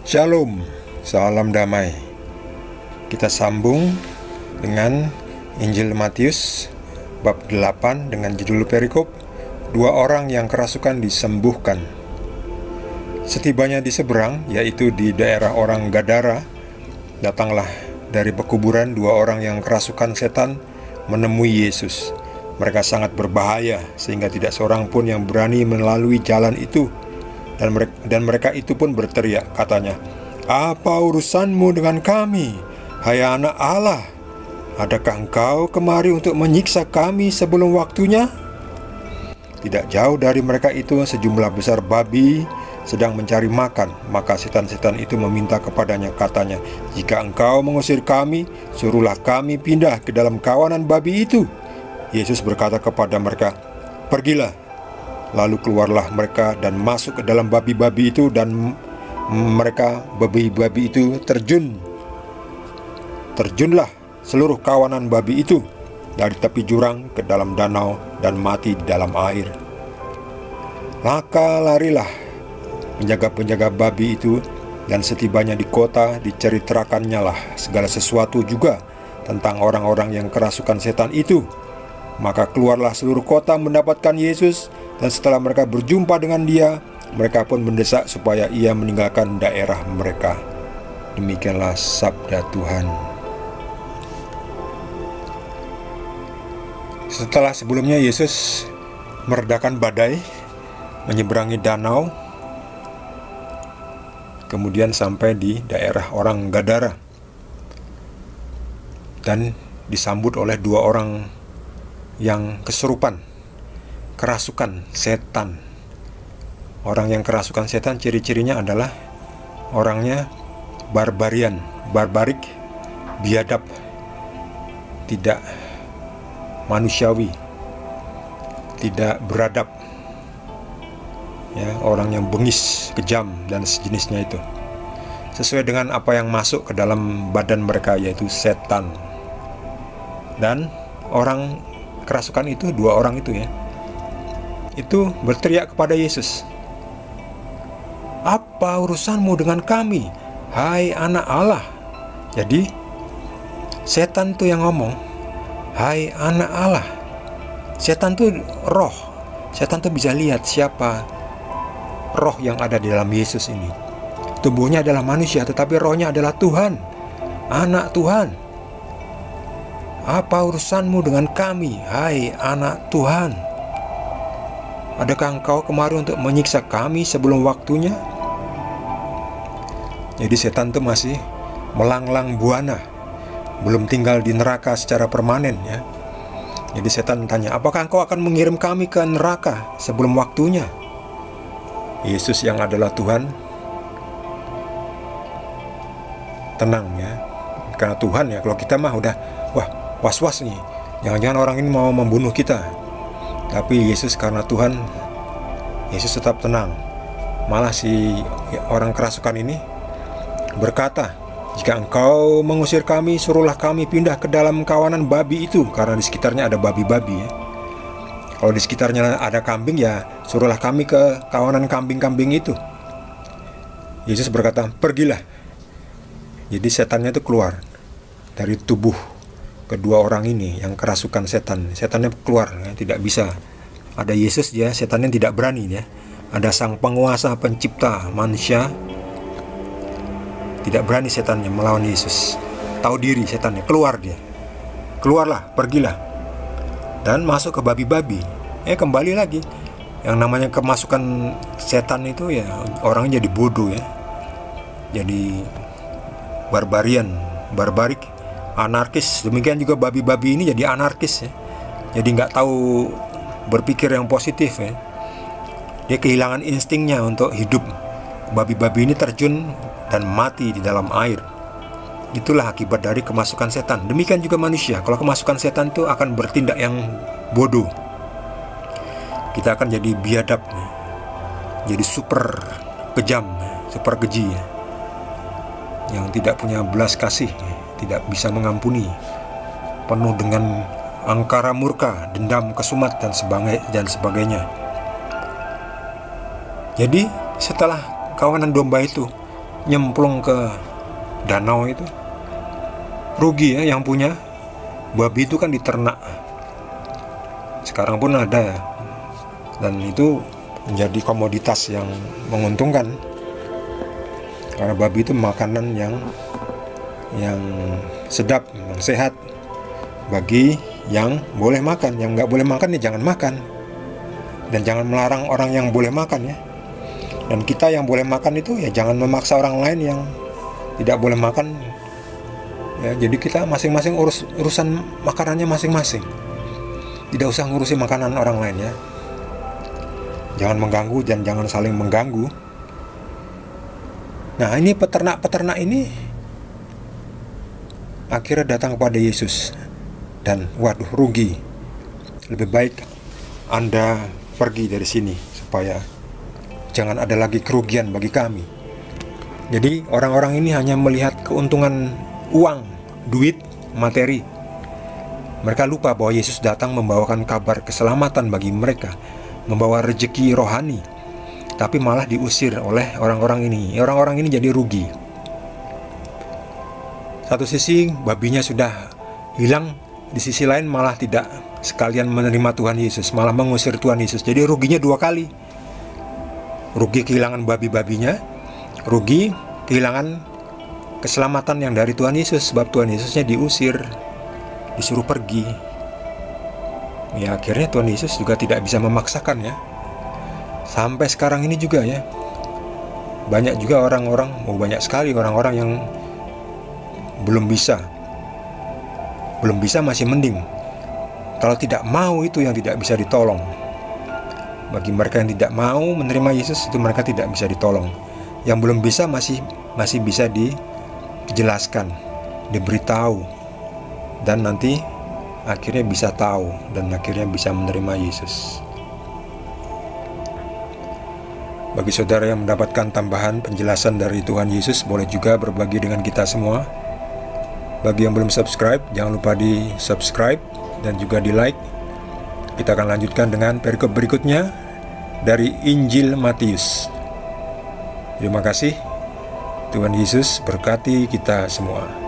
Shalom, salam damai. Kita sambung dengan Injil Matius bab 8 dengan judul perikop, 2 orang yang kerasukan disembuhkan. Setibanya di seberang, yaitu di daerah orang Gadara, datanglah dari pekuburan 2 orang yang kerasukan setan menemui Yesus. Mereka sangat berbahaya sehingga tidak seorang pun yang berani melalui jalan itu. Dan mereka itu pun berteriak, katanya, "Apa urusanmu dengan kami, hai anak Allah? Adakah engkau kemari untuk menyiksa kami sebelum waktunya?" Tidak jauh dari mereka itu sejumlah besar babi sedang mencari makan. Maka setan-setan itu meminta kepadanya, katanya, "Jika engkau mengusir kami, suruhlah kami pindah ke dalam kawanan babi itu." Yesus berkata kepada mereka, "Pergilah." Lalu keluarlah mereka dan masuk ke dalam babi-babi itu, dan mereka babi-babi itu terjunlah seluruh kawanan babi itu dari tepi jurang ke dalam danau dan mati di dalam air. Maka larilah penjaga-penjaga babi itu, dan setibanya di kota diceritakannya lah segala sesuatu juga tentang orang-orang yang kerasukan setan itu. Maka keluarlah seluruh kota mendapatkan Yesus, dan setelah mereka berjumpa dengan dia, mereka pun mendesak supaya ia meninggalkan daerah mereka. Demikianlah sabda Tuhan. Setelah sebelumnya Yesus meredakan badai, menyeberangi danau, kemudian sampai di daerah orang Gadara, dan disambut oleh 2 orang yang kesurupan, kerasukan setan. Orang yang kerasukan setan ciri-cirinya adalah orangnya barbarik, biadab, tidak manusiawi, tidak beradab, ya, orang yang bengis, kejam, dan sejenisnya itu, sesuai dengan apa yang masuk ke dalam badan mereka, yaitu setan. Dan orang kerasukan itu, 2 orang itu, ya, itu berteriak kepada Yesus, "Apa urusanmu dengan kami, hai anak Allah?" Jadi setan tuh yang ngomong, "Hai anak Allah." Setan tuh roh. Setan tuh bisa lihat siapa roh yang ada di dalam Yesus ini. Tubuhnya adalah manusia, tetapi rohnya adalah Tuhan, anak Tuhan. "Apa urusanmu dengan kami, hai anak Tuhan? Adakah engkau kemari untuk menyiksa kami sebelum waktunya?" Jadi setan itu masih melanglang buana, belum tinggal di neraka secara permanen, ya. Jadi setan tanya, "Apakah engkau akan mengirim kami ke neraka sebelum waktunya?" Yesus yang adalah Tuhan tenang, ya. Karena Tuhan, ya, kalau kita mah udah was-was nih, jangan-jangan orang ini mau membunuh kita. Tapi Yesus karena Tuhan, Yesus tetap tenang. Malah si orang kerasukan ini berkata, "Jika engkau mengusir kami, suruhlah kami pindah ke dalam kawanan babi itu." Karena di sekitarnya ada babi-babi, ya. Kalau di sekitarnya ada kambing, ya suruhlah kami ke kawanan kambing-kambing itu. Yesus berkata, "Pergilah." Jadi setannya itu keluar dari tubuh kedua orang ini yang kerasukan setan. Setannya keluar, ya, tidak bisa. Ada Yesus, ya, setannya tidak berani, ya. Ada sang penguasa pencipta manusia, tidak berani setannya melawan Yesus. Tahu diri setannya, keluar dia. "Keluarlah, pergilah." Dan masuk ke babi-babi. Kembali lagi. Yang namanya kemasukan setan itu, ya, orangnya jadi bodoh, ya. Jadi barbarik, anarkis. Demikian juga babi-babi ini jadi anarkis, ya. Jadi nggak tahu berpikir yang positif, ya. Dia kehilangan instingnya untuk hidup. Babi-babi ini terjun dan mati di dalam air. Itulah akibat dari kemasukan setan. Demikian juga manusia. Kalau kemasukan setan itu akan bertindak yang bodoh. Kita akan jadi biadab, ya. Jadi super kejam, ya. Super keji, ya. Yang tidak punya belas kasih, ya. Tidak bisa mengampuni, penuh dengan angkara murka, dendam, kesumat, dan sebagainya. Jadi setelah kawanan domba itu nyemplung ke danau itu. Rugi ya yang punya. Babi itu kan diternak. Sekarang pun ada ya. Dan itu menjadi komoditas yang menguntungkan. Karena babi itu makanan yang sedap, yang sehat bagi yang boleh makan. Yang nggak boleh makan ya jangan makan. Dan jangan melarang orang yang boleh makan ya. Dan kita yang boleh makan itu ya jangan memaksa orang lain yang tidak boleh makan ya. Jadi kita masing-masing urusan makanannya masing-masing. Tidak usah ngurusi makanan orang lain ya. Jangan mengganggu dan jangan saling mengganggu. Nah, ini peternak-peternak ini akhirnya datang kepada Yesus. Dan waduh, rugi. Lebih baik Anda pergi dari sini supaya jangan ada lagi kerugian bagi kami. Jadi orang-orang ini hanya melihat keuntungan uang, duit, materi. Mereka lupa bahwa Yesus datang membawakan kabar keselamatan bagi mereka, membawa rezeki rohani. Tapi malah diusir oleh orang-orang ini. Orang-orang ini jadi rugi. Satu sisi babinya sudah hilang, di sisi lain malah tidak sekalian menerima Tuhan Yesus, malah mengusir Tuhan Yesus. Jadi ruginya dua kali. Rugi kehilangan babi-babinya, rugi kehilangan keselamatan yang dari Tuhan Yesus, sebab Tuhan Yesusnya diusir, disuruh pergi. Ya akhirnya Tuhan Yesus juga tidak bisa memaksakan ya. Sampai sekarang ini juga ya, banyak juga orang-orang, banyak sekali orang-orang yang belum bisa masih mending. Kalau tidak mau itu yang tidak bisa ditolong. Bagi mereka yang tidak mau menerima Yesus itu mereka tidak bisa ditolong. Yang belum bisa masih bisa dijelaskan, diberitahu, dan nanti akhirnya bisa tahu dan akhirnya bisa menerima Yesus. Bagi saudara yang mendapatkan tambahan penjelasan dari Tuhan Yesus, boleh juga berbagi dengan kita semua. Bagi yang belum subscribe, jangan lupa di subscribe dan juga di like. Kita akan lanjutkan dengan perikop berikutnya dari Injil Matius. Terima kasih. Tuhan Yesus berkati kita semua.